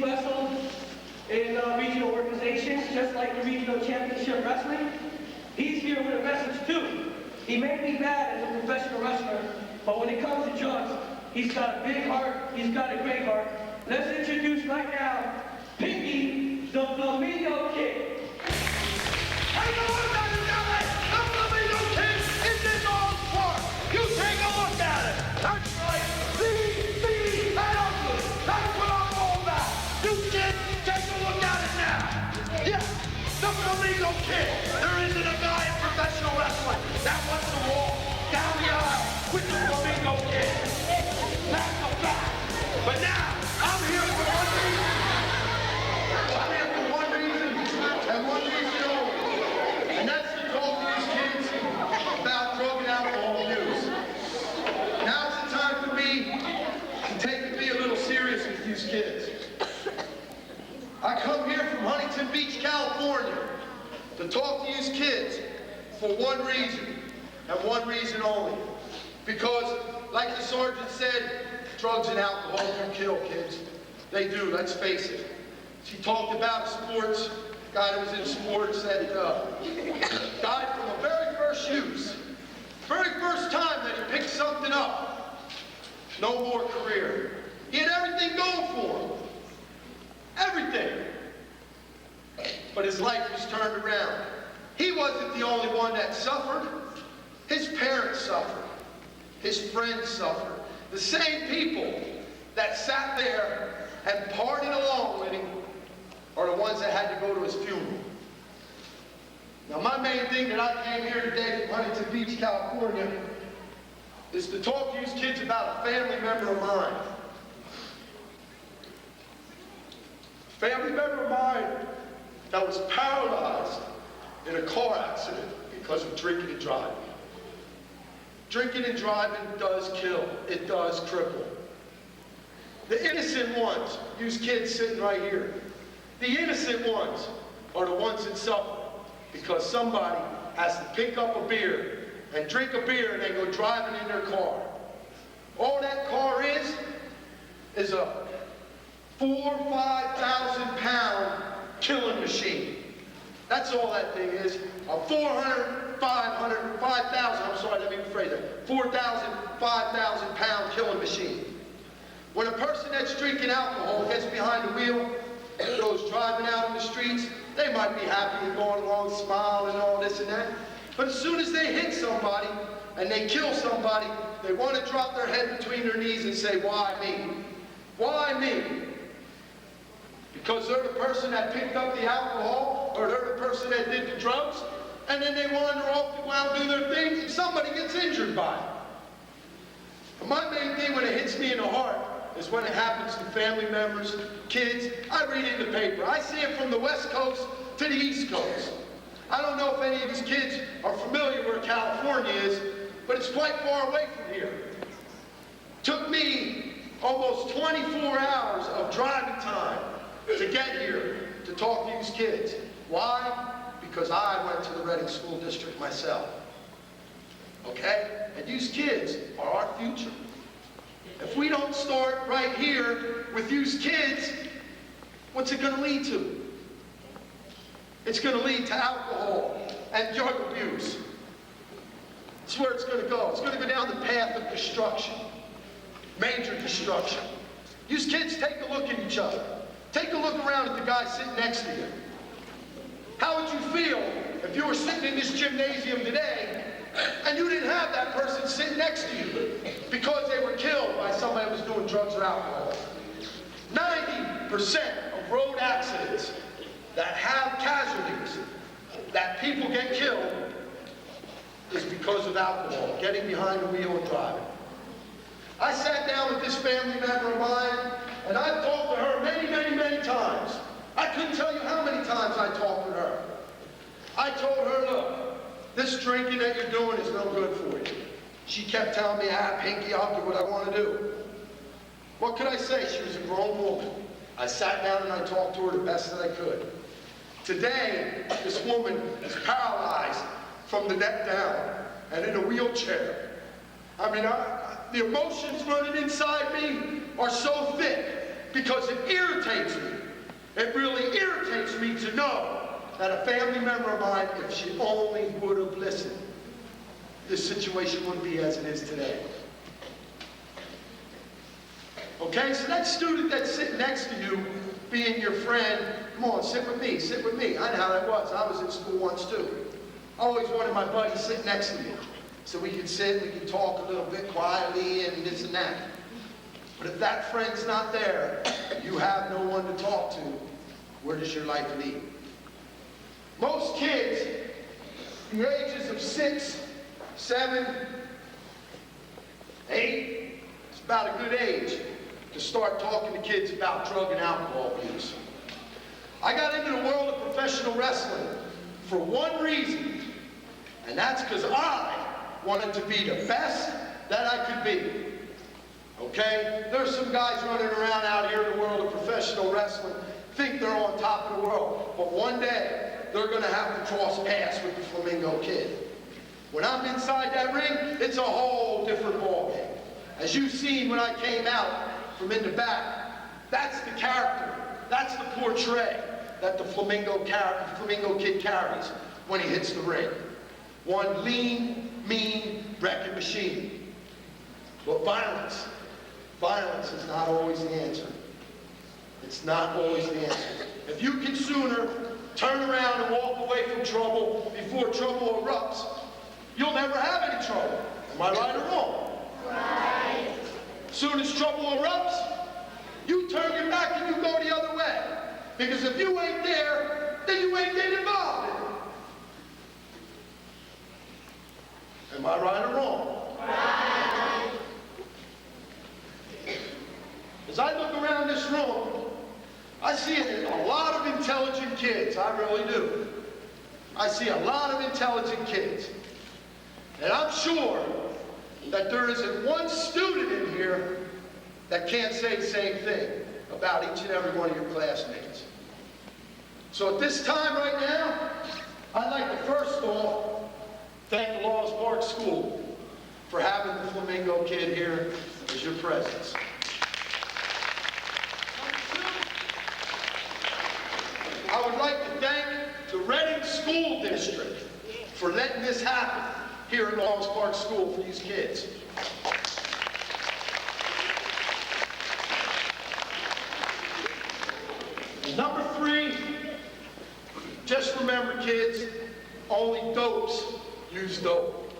wrestled in regional organizations, just like the regional championship wrestling. He's here with a message too. He may be bad as a professional wrestler, but when it comes to drugs, he's got a big heart, he's got a great heart. Let's introduce right now, Pinky, the Flamingo Kid. Hey, go look at it, LA! The Flamingo Kid is in North Park! You take a look at it! That's right! See, that ugly! That's what I'm all about! You kids, take a look at it now! Yeah, the Flamingo Kid! There isn't a guy in professional wrestling that wants to walk down the aisle with the Flamingo Kid! That's a fact! But now, I'm here for one reason! I'm here for one reason, and one reason only. And that's to talk to these kids about drug and alcohol use. Now's the time for me to be a little serious with these kids. I come here from Huntington Beach, California, to talk to these kids for one reason, and one reason only. Because, like the sergeant said, drugs and alcohol do kill kids. They do, let's face it. She talked about sports. Guy that was in sports that died from the very first use. Very first time that he picked something up. No more career. He had everything going for him. Everything. But his life was turned around. He wasn't the only one that suffered. His parents suffered. His friends suffered. The same people that sat there and partied along with him are the ones that had to go to his funeral. Now, my main thing that I came here today from Huntington Beach, California, is to talk to these kids about a family member of mine. A family member of mine that was paralyzed in a car accident because of drinking and driving. Drinking and driving does kill. It does cripple. The innocent ones, these kids sitting right here, the innocent ones are the ones that suffer because somebody has to pick up a beer and drink a beer and they go driving in their car. All that car is a 4,000 or 5,000 pound killing machine. That's all that thing is. A 400, 500, 5,000, I'm sorry, let me rephrase that. 4,000, 5,000 pound killing machine. When a person that's drinking alcohol gets behind the wheel, goes driving out in the streets, they might be happy and going along, smiling and all this and that. But as soon as they hit somebody and they kill somebody, they want to drop their head between their knees and say, why me? Why me? Because they're the person that picked up the alcohol, or they're the person that did the drugs, and then they wander off to go out and do their thing, and somebody gets injured by it. And my main thing when it hits me in the heart is when it happens to family members, kids. I read it in the paper. I see it from the West Coast to the East Coast. I don't know if any of these kids are familiar where California is, but it's quite far away from here. Took me almost 24 hours of driving time to get here to talk to these kids. Why? Because I went to the Reading School District myself. Okay? And these kids are our future. If we don't start right here with these kids, what's it going to lead to? It's going to lead to alcohol and drug abuse. That's where it's going to go. It's going to go down the path of destruction. Major destruction. These kids, take a look at each other. Take a look around at the guy sitting next to you. How would you feel if you were sitting in this gymnasium today and you didn't have that person sitting next to you because they were killed by somebody who was doing drugs or alcohol? 90% of road accidents that have casualties, that people get killed, is because of alcohol, getting behind the wheel and driving. I sat down with this family member of mine, and I've talked to her many, many, many times. I couldn't tell you how many times I talked with her. I told her, look, this drinking that you're doing is no good for you. She kept telling me, Pinky, I'll do what I want to do. What could I say? She was a grown woman. I sat down and I talked to her the best that I could. Today, this woman is paralyzed from the neck down and in a wheelchair. I mean, the emotions running inside me are so thick because it irritates me It really irritates me to know that a family member of mine, if she only would have listened, this situation wouldn't be as it is today. Okay, so that student that's sitting next to you, being your friend, come on, sit with me, sit with me. I know how that was. I was in school once too. I always wanted my buddy sitting next to me so we could sit, we could talk a little bit quietly and this and that. But if that friend's not there, you have no one to talk to, where does your life lead? Most kids, the ages of 6, 7, 8, it's about a good age to start talking to kids about drug and alcohol abuse. I got into the world of professional wrestling for one reason, and that's because I wanted to be the best that I could be. Okay? There's some guys running around out here in the world of professional wrestling, think they're on top of the world, but one day they're going to have to cross paths with the Flamingo Kid. When I'm inside that ring, it's a whole different ballgame. As you've seen when I came out from in the back, that's the character, that's the portrait that the Flamingo Kid carries when he hits the ring. One lean, mean, wrecking machine. But violence is not always the answer. It's not always the answer. If you can sooner turn around and walk away from trouble before trouble erupts, you'll never have any trouble. Am I right or wrong? Right. Soon as trouble erupts, you turn your back and you go the other way. Because if you ain't there, then you ain't getting involved in it. Am I right or wrong? Right. As I look around this room, I see a lot of intelligent kids. I really do. I see a lot of intelligent kids. And I'm sure that there isn't one student in here that can't say the same thing about each and every one of your classmates. So at this time right now, I'd like to first of all thank the Laws Park School for having the Flamingo Kid here as your presence. I would like to thank the Reading School District for letting this happen here at Laws Park School for these kids. And number 3, just remember kids, only dopes use dope.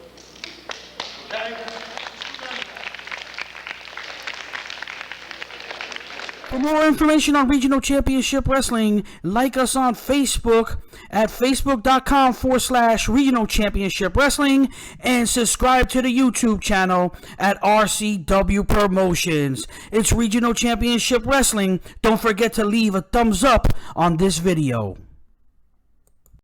Okay? For more information on Regional Championship Wrestling, like us on Facebook at facebook.com/Regional Championship Wrestling and subscribe to the YouTube channel at RCW Promotions. It's Regional Championship Wrestling. Don't forget to leave a thumbs up on this video.